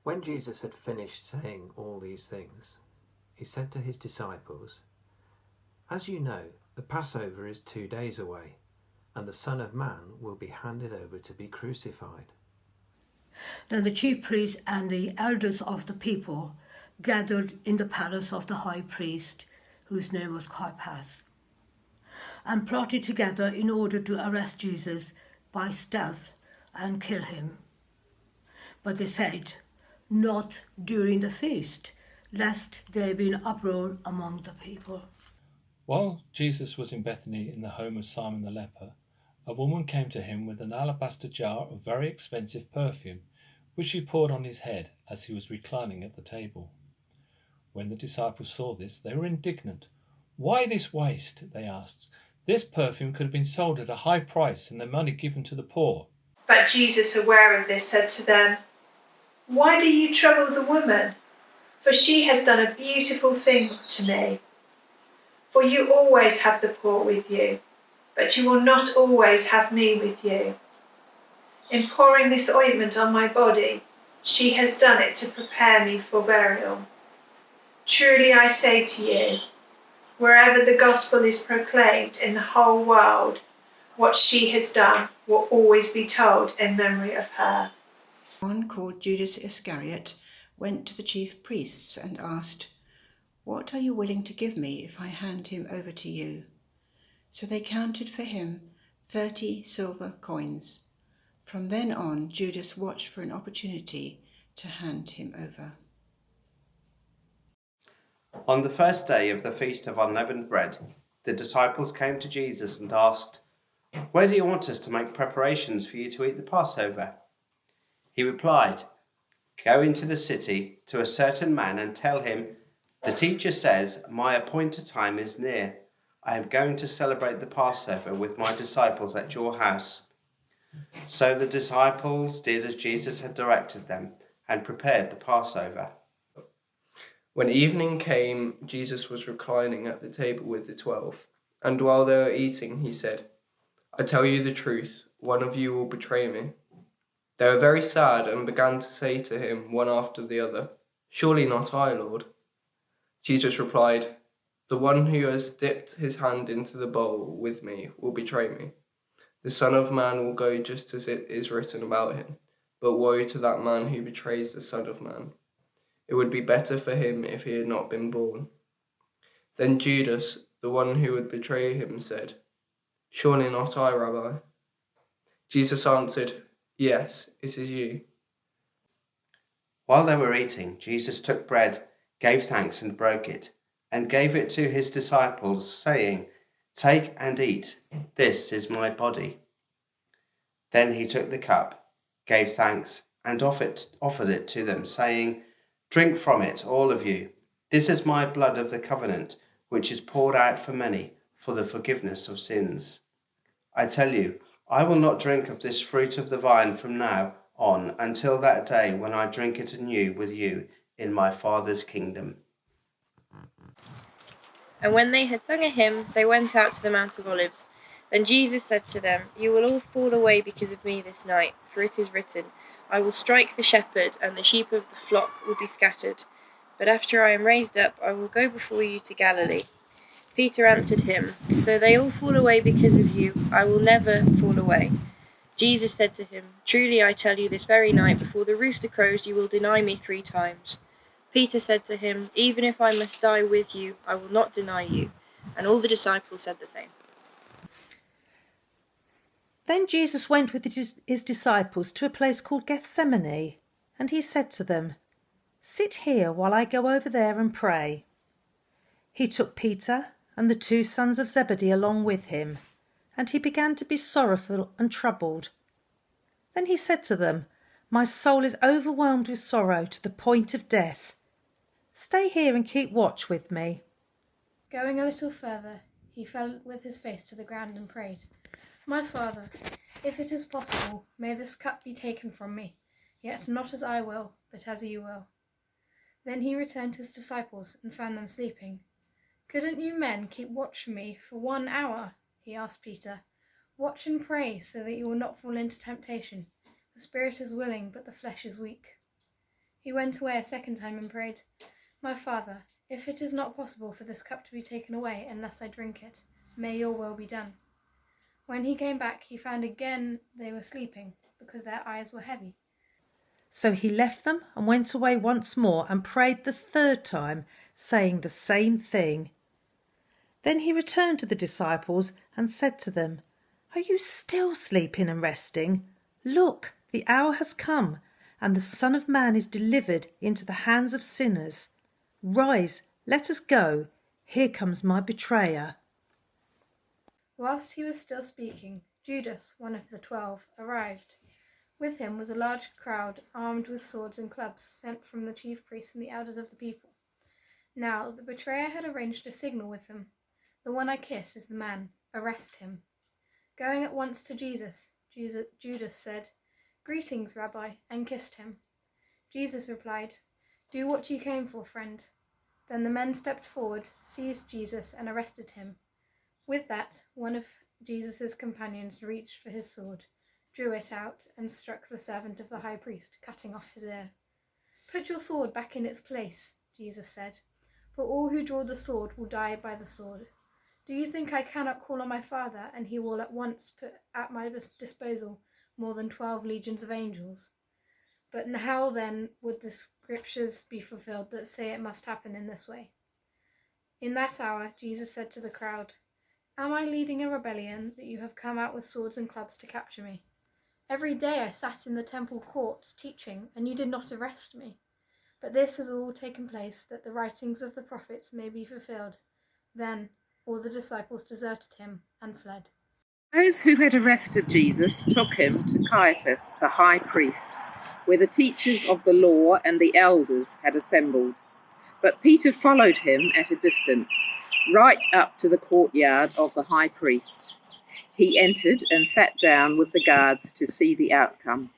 When Jesus had finished saying all these things, he said to his disciples, "As you know, the Passover is 2 days away, and the Son of Man will be handed over to be crucified." Then the chief priests and the elders of the people gathered in the palace of the high priest, whose name was Caiaphas, and plotted together in order to arrest Jesus by stealth and kill him. But they said, "Not during the feast, lest there be an uproar among the people." While Jesus was in Bethany in the home of Simon the leper, a woman came to him with an alabaster jar of very expensive perfume, which she poured on his head as he was reclining at the table. When the disciples saw this, they were indignant. "Why this waste?" they asked. "This perfume could have been sold at a high price and the money given to the poor." But Jesus, aware of this, said to them, "Why do you trouble the woman? For she has done a beautiful thing to me. For you always have the poor with you, but you will not always have me with you. In pouring this ointment on my body, she has done it to prepare me for burial. Truly I say to you, wherever the gospel is proclaimed in the whole world, what she has done will always be told in memory of her." One called Judas Iscariot went to the chief priests and asked, "What are you willing to give me if I hand him over to you?" So they counted for him 30 silver coins. From then on, Judas watched for an opportunity to hand him over. On the first day of the Feast of Unleavened Bread, the disciples came to Jesus and asked, "Where do you want us to make preparations for you to eat the Passover?" He replied, "Go into the city to a certain man and tell him, 'The teacher says, my appointed time is near. I am going to celebrate the Passover with my disciples at your house.'" So the disciples did as Jesus had directed them and prepared the Passover. When evening came, Jesus was reclining at the table with the 12, and while they were eating, he said, "I tell you the truth, one of you will betray me." They were very sad and began to say to him one after the other, "Surely not I, Lord." Jesus replied, "The one who has dipped his hand into the bowl with me will betray me. The Son of Man will go just as it is written about him, but woe to that man who betrays the Son of Man. It would be better for him if he had not been born." Then Judas, the one who would betray him, said, "Surely not I, Rabbi." Jesus answered, "Yes, it is you." While they were eating, Jesus took bread, gave thanks and broke it, and gave it to his disciples, saying, "Take and eat, this is my body." Then he took the cup, gave thanks, and offered it to them, saying, "Drink from it, all of you. This is my blood of the covenant, which is poured out for many for the forgiveness of sins. I tell you, I will not drink of this fruit of the vine from now on until that day when I drink it anew with you in my Father's kingdom." And when they had sung a hymn, they went out to the Mount of Olives. Then Jesus said to them, "You will all fall away because of me this night, for it is written, I will strike the shepherd, and the sheep of the flock will be scattered. But after I am raised up, I will go before you to Galilee." Peter answered him, "Though they all fall away because of you, I will never fall away." Jesus said to him, "Truly I tell you, this very night, before the rooster crows, you will deny me 3 times. Peter said to him, "Even if I must die with you, I will not deny you." And all the disciples said the same. Then Jesus went with his disciples to a place called Gethsemane, and he said to them, "Sit here while I go over there and pray." He took Peter and the 2 sons of Zebedee along with him, and he began to be sorrowful and troubled. Then he said to them, "My soul is overwhelmed with sorrow to the point of death. Stay here and keep watch with me." Going a little further, he fell with his face to the ground and prayed, "My Father, if it is possible, may this cup be taken from me, yet not as I will, but as you will." Then he returned to his disciples and found them sleeping. "Couldn't you men keep watch for me for 1 hour?" he asked Peter. "Watch and pray so that you will not fall into temptation. The spirit is willing, but the flesh is weak." He went away a second time and prayed, "My Father, if it is not possible for this cup to be taken away unless I drink it, may your will be done." When he came back, he found again they were sleeping, because their eyes were heavy. So he left them and went away once more and prayed the third time, saying the same thing. Then he returned to the disciples and said to them, "Are you still sleeping and resting? Look, the hour has come, and the Son of Man is delivered into the hands of sinners. Rise, let us go. Here comes my betrayer." Whilst he was still speaking, Judas, one of the 12, arrived. With him was a large crowd armed with swords and clubs, sent from the chief priests and the elders of the people. Now the betrayer had arranged a signal with them. "The one I kiss is the man. Arrest him." Going at once to Jesus, Judas said, "Greetings, Rabbi," and kissed him. Jesus replied, "Do what you came for, friend." Then the men stepped forward, seized Jesus, and arrested him. With that, one of Jesus' companions reached for his sword, drew it out, and struck the servant of the high priest, cutting off his ear. "Put your sword back in its place," Jesus said, "for all who draw the sword will die by the sword. Do you think I cannot call on my Father, and he will at once put at my disposal more than 12 legions of angels? But how then would the scriptures be fulfilled that say it must happen in this way?" In that hour, Jesus said to the crowd, "Am I leading a rebellion that you have come out with swords and clubs to capture me? Every day I sat in the temple courts teaching, and you did not arrest me. But this has all taken place that the writings of the prophets may be fulfilled." Then all the disciples deserted him and fled. Those who had arrested Jesus took him to Caiaphas, the high priest, where the teachers of the law and the elders had assembled. But Peter followed him at a distance, right up to the courtyard of the high priest. He entered and sat down with the guards to see the outcome.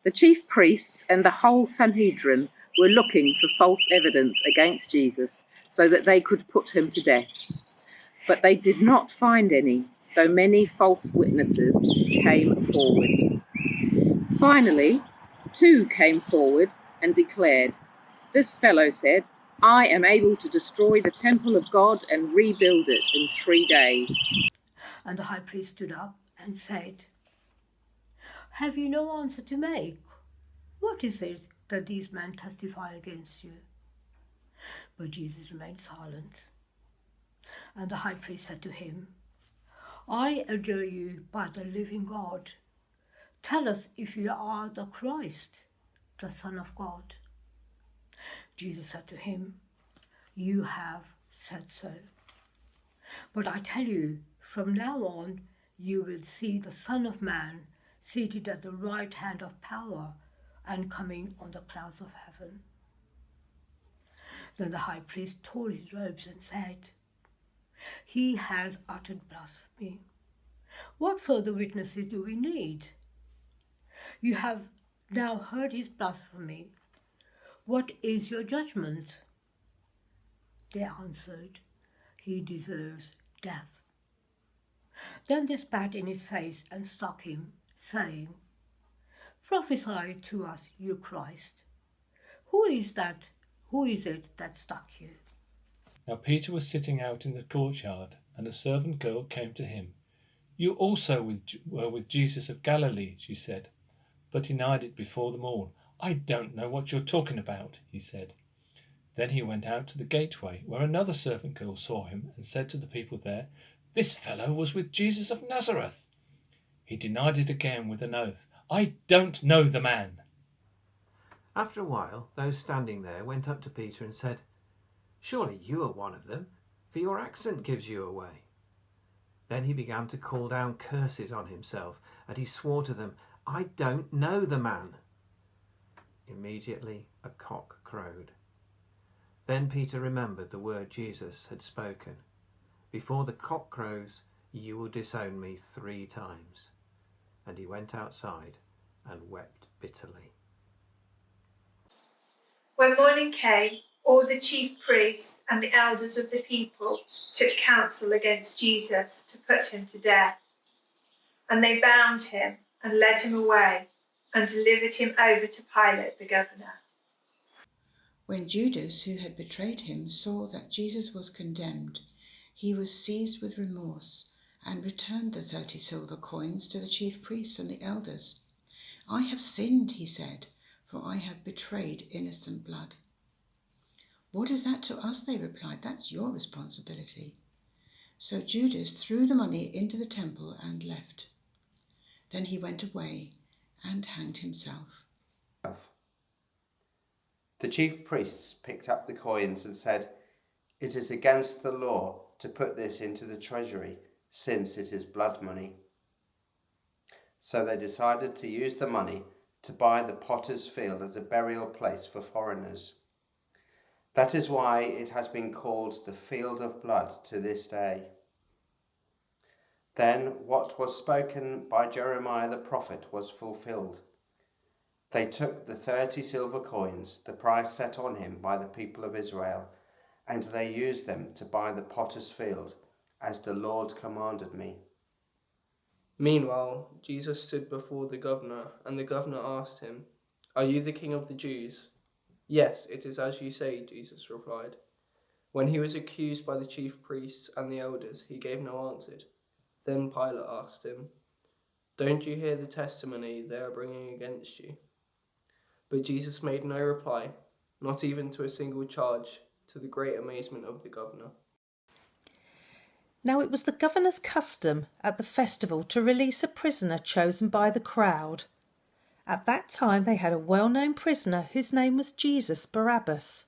The chief priests and the whole Sanhedrin were looking for false evidence against Jesus so that they could put him to death. But they did not find any, though many false witnesses came forward. Finally, 2 came forward and declared, "This fellow said, I am able to destroy the temple of God and rebuild it in 3 days." And the high priest stood up and said, "Have you no answer to make? What is it that these men testify against you?" But Jesus remained silent. And the high priest said to him, "I adjure you by the living God. Tell us if you are the Christ, the Son of God." Jesus said to him, "You have said so. But I tell you, from now on you will see the Son of Man seated at the right hand of power and coming on the clouds of heaven." Then the high priest tore his robes and said, "He has uttered blasphemy. What further witnesses do we need? You have now heard his blasphemy. What is your judgment?" They answered, "He deserves death." Then they spat in his face and struck him, saying, "Prophesy to us, you Christ. Who is it that struck you?" Now Peter was sitting out in the courtyard, and a servant girl came to him. "You also were with Jesus of Galilee," she said. But he denied it before them all. "I don't know what you're talking about," he said. Then he went out to the gateway, where another servant girl saw him and said to the people there, "This fellow was with Jesus of Nazareth." He denied it again with an oath. "I don't know the man." After a while, those standing there went up to Peter and said, "Surely you are one of them, for your accent gives you away." Then he began to call down curses on himself, and he swore to them, "I don't know the man." Immediately a cock crowed. Then Peter remembered the word Jesus had spoken, "Before the cock crows, you will disown me 3 times." And he went outside and wept bitterly. When morning came, all the chief priests and the elders of the people took counsel against Jesus to put him to death. And they bound him and led him away and delivered him over to Pilate the governor. When Judas, who had betrayed him, saw that Jesus was condemned, he was seized with remorse and returned the 30 silver coins to the chief priests and the elders. "I have sinned," he said, "for I have betrayed innocent blood." "What is that to us?" they replied. "That's your responsibility." So Judas threw the money into the temple and left. Then he went away and hanged himself. The chief priests picked up the coins and said, "It is against the law to put this into the treasury, since it is blood money." So they decided to use the money to buy the potter's field as a burial place for foreigners. That is why it has been called the Field of Blood to this day. Then what was spoken by Jeremiah the prophet was fulfilled. They took the 30 silver coins, the price set on him by the people of Israel, and they used them to buy the potter's field, as the Lord commanded me. Meanwhile, Jesus stood before the governor, and the governor asked him, "Are you the king of the Jews?" "Yes, it is as you say," Jesus replied. When he was accused by the chief priests and the elders, he gave no answer. Then Pilate asked him, "Don't you hear the testimony they are bringing against you?" But Jesus made no reply, not even to a single charge, to the great amazement of the governor. Now it was the governor's custom at the festival to release a prisoner chosen by the crowd. At that time they had a well-known prisoner whose name was Jesus Barabbas.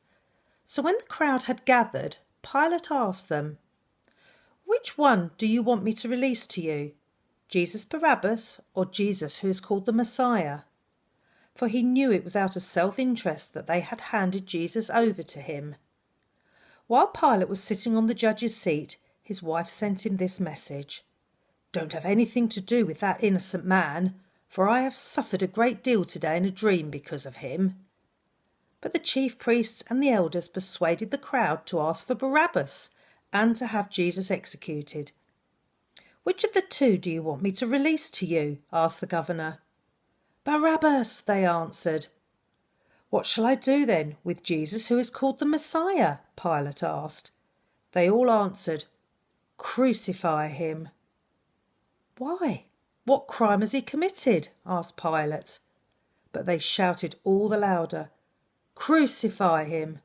So when the crowd had gathered, Pilate asked them, "Which one do you want me to release to you, Jesus Barabbas or Jesus who is called the Messiah?" For he knew it was out of self-interest that they had handed Jesus over to him. While Pilate was sitting on the judge's seat, his wife sent him this message: "Don't have anything to do with that innocent man, for I have suffered a great deal today in a dream because of him." But the chief priests and the elders persuaded the crowd to ask for Barabbas and to have Jesus executed. "Which of the two do you want me to release to you?" asked the governor. "Barabbas," they answered. "What shall I do then with Jesus who is called the Messiah?" Pilate asked. They all answered, "Crucify him." "Why? What crime has he committed?" asked Pilate. But they shouted all the louder, "Crucify him."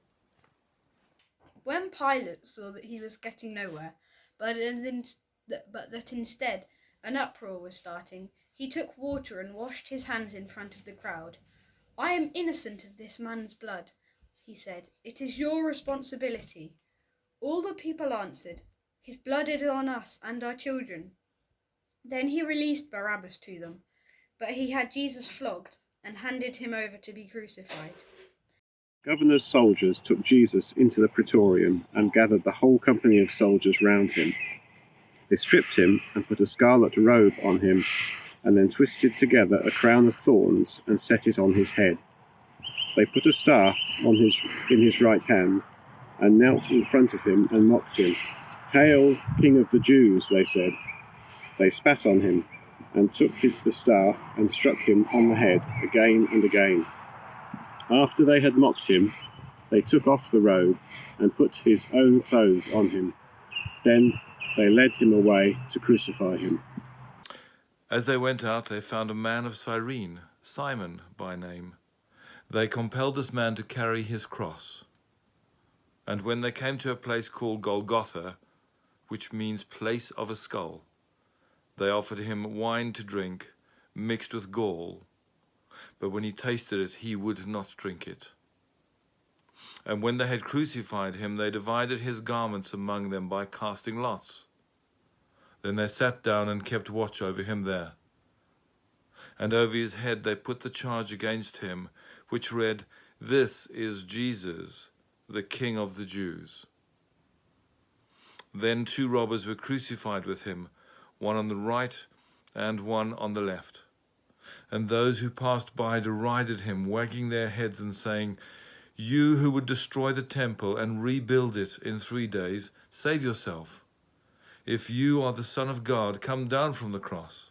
When Pilate saw that he was getting nowhere, but that instead an uproar was starting, he took water and washed his hands in front of the crowd. "I am innocent of this man's blood," he said. "It is your responsibility." All the people answered, "His blood is on us and our children." Then he released Barabbas to them, but he had Jesus flogged and handed him over to be crucified. Governor's soldiers took Jesus into the praetorium and gathered the whole company of soldiers round him. They stripped him and put a scarlet robe on him, and then twisted together a crown of thorns and set it on his head. They put a staff in his right hand and knelt in front of him and mocked him. "Hail, King of the Jews," they said. They spat on him and took the staff and struck him on the head again and again. After they had mocked him, they took off the robe and put his own clothes on him. Then they led him away to crucify him. As they went out, they found a man of Cyrene, Simon by name. They compelled this man to carry his cross. And when they came to a place called Golgotha, which means place of a skull, they offered him wine to drink, mixed with gall. But when he tasted it, he would not drink it. And when they had crucified him, they divided his garments among them by casting lots. Then they sat down and kept watch over him there. And over his head they put the charge against him, which read, "This is Jesus, the King of the Jews." Then 2 robbers were crucified with him, one on the right and one on the left. And those who passed by derided him, wagging their heads and saying, "You who would destroy the temple and rebuild it in 3 days, save yourself. If you are the Son of God, come down from the cross."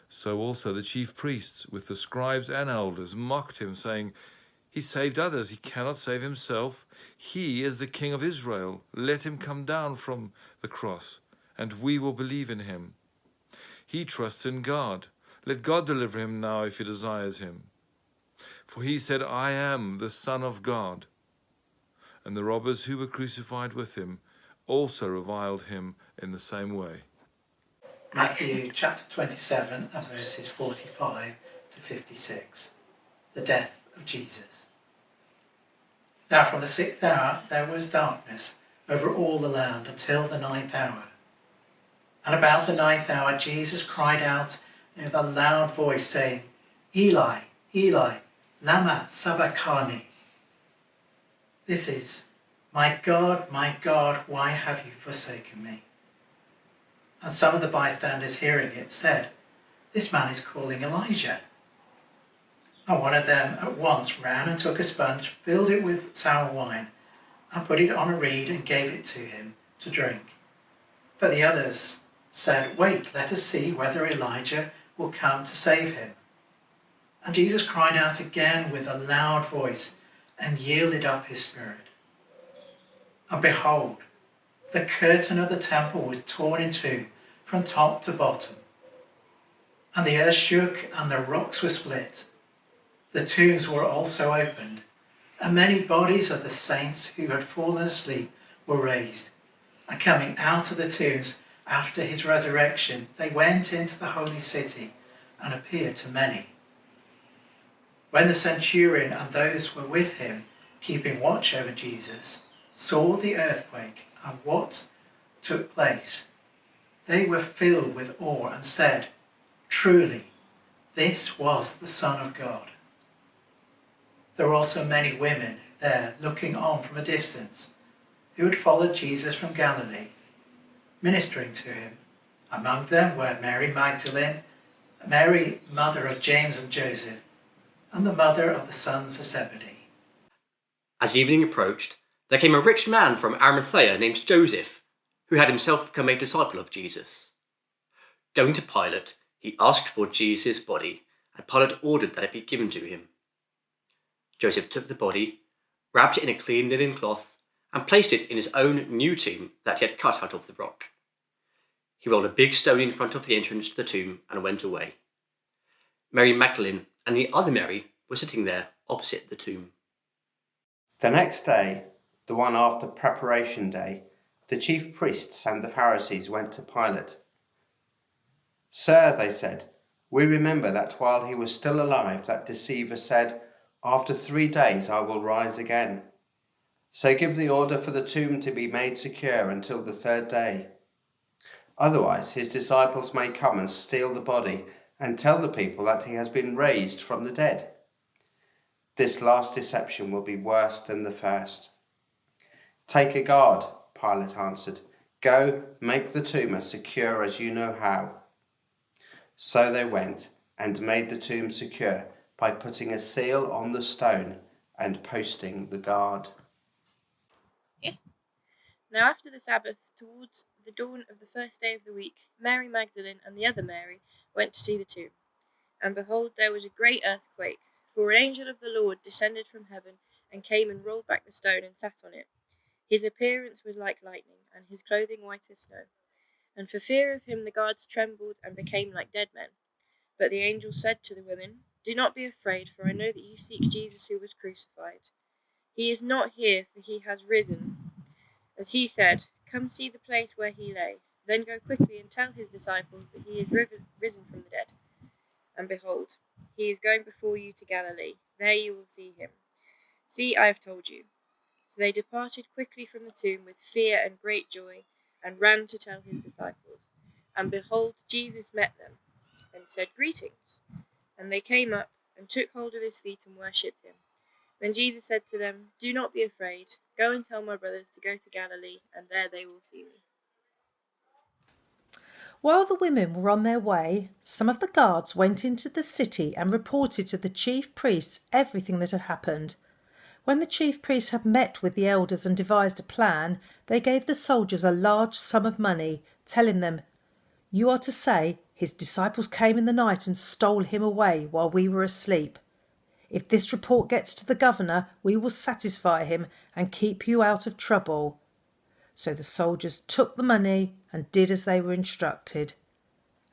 So also the chief priests with the scribes and elders mocked him, saying, He saved others. He cannot save himself. He is the King of Israel. Let him come down from the cross, and we will believe in him. He trusts in God. Let God deliver him now if he desires him. For he said, I am the Son of God. And the robbers who were crucified with him also reviled him in the same way. Matthew chapter 27 and verses 45 to 56. The death of Jesus. Now from the 6th hour there was darkness over all the land until the 9th hour. And about the 9th hour Jesus cried out with a loud voice, saying, Eli, Eli, lama sabachthani. This is, my God, why have you forsaken me? And some of the bystanders hearing it said, This man is calling Elijah. And one of them at once ran and took a sponge, filled it with sour wine, and put it on a reed and gave it to him to drink. But the others said, Wait, let us see whether Elijah will come to save him. And Jesus cried out again with a loud voice and yielded up his spirit. And behold, the curtain of the temple was torn in two from top to bottom. And the earth shook and the rocks were split. The tombs were also opened, and many bodies of the saints who had fallen asleep were raised. And coming out of the tombs after his resurrection, they went into the holy city and appeared to many. When the centurion and those who were with him, keeping watch over Jesus, saw the earthquake and what took place, they were filled with awe and said, Truly, this was the Son of God. There were also many women there looking on from a distance, who had followed Jesus from Galilee, ministering to him. Among them were Mary Magdalene, Mary, mother of James and Joseph, and the mother of the sons of Zebedee. As evening approached, there came a rich man from Arimathea named Joseph, who had himself become a disciple of Jesus. Going to Pilate, he asked for Jesus' body, and Pilate ordered that it be given to him. Joseph took the body, wrapped it in a clean linen cloth, and placed it in his own new tomb that he had cut out of the rock. He rolled a big stone in front of the entrance to the tomb and went away. Mary Magdalene and the other Mary were sitting there opposite the tomb. The next day, the one after preparation day, the chief priests and the Pharisees went to Pilate. Sir, they said, we remember that while he was still alive, that deceiver said, After 3 days I will rise again. So give the order for the tomb to be made secure until the 3rd day. Otherwise his disciples may come and steal the body and tell the people that he has been raised from the dead. This last deception will be worse than the first. Take a guard, Pilate answered. Go, make the tomb as secure as you know how. So they went and made the tomb secure by putting a seal on the stone and posting the guard. Now after the Sabbath, towards the dawn of the first day of the week, Mary Magdalene and the other Mary went to see the tomb. And behold, there was a great earthquake, for an angel of the Lord descended from heaven and came and rolled back the stone and sat on it. His appearance was like lightning, and his clothing white as snow. And for fear of him the guards trembled and became like dead men. But the angel said to the women, Do not be afraid, for I know that you seek Jesus who was crucified. He is not here, for he has risen. As he said, Come see the place where he lay. Then go quickly and tell his disciples that he is risen from the dead. And behold, he is going before you to Galilee. There you will see him. See, I have told you. So they departed quickly from the tomb with fear and great joy, and ran to tell his disciples. And behold, Jesus met them, and said, Greetings. And they came up, and took hold of his feet, and worshipped him. Then Jesus said to them, Do not be afraid. Go and tell my brothers to go to Galilee, and there they will see me. While the women were on their way, some of the guards went into the city and reported to the chief priests everything that had happened. When the chief priests had met with the elders and devised a plan, they gave the soldiers a large sum of money, telling them, You are to say, His disciples came in the night and stole him away while we were asleep. If this report gets to the governor, we will satisfy him and keep you out of trouble." So the soldiers took the money and did as they were instructed.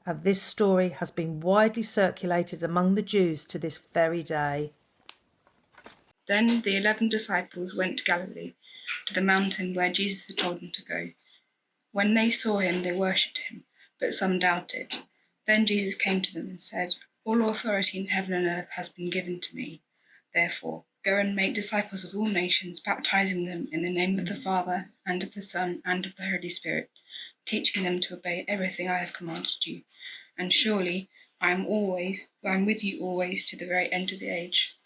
And this story has been widely circulated among the Jews to this very day. Then the 11 disciples went to Galilee, to the mountain where Jesus had told them to go. When they saw him, they worshipped him, but some doubted. Then Jesus came to them and said, "All authority in heaven and earth has been given to me. Therefore, go and make disciples of all nations, baptizing them in the name of the Father, and of the Son, and of the Holy Spirit, teaching them to obey everything I have commanded you. And surely I am with you always to the very end of the age."